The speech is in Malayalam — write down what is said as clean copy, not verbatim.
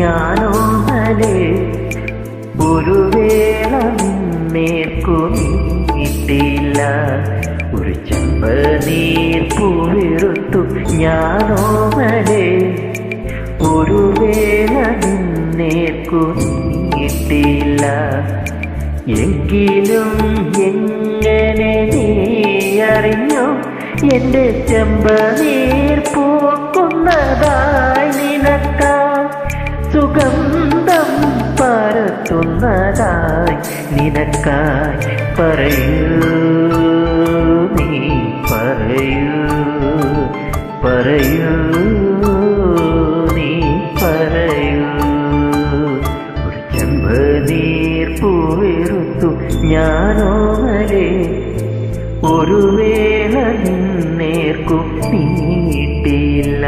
ഞാനോമലേ ഒരു വേള നിന്നേർക്കു നീട്ടില്ല ഒരു ചെമ്പനീർ പൂവിറുത്തു ഞാനോമലേ ഒരു വേള നിന്നേർക്കു നീട്ടില്ല എങ്കിലും എങ്ങനെ നീ അറിഞ്ഞു എൻ്റെ ചെമ്പനീർ പൂക്കുന്നതായി നിനക്കായി സുഗന്ധം പരത്തുന്നതായി നിനക്കായി പറയൂ നീ പറയൂ പറയൂ നീ പറയൂ ഒരു ചെമ്പനീർ പൂവിറുത്തു ഞാനോമലേ ഒരു വേള നിന്നേർക്കു നീട്ടില്ല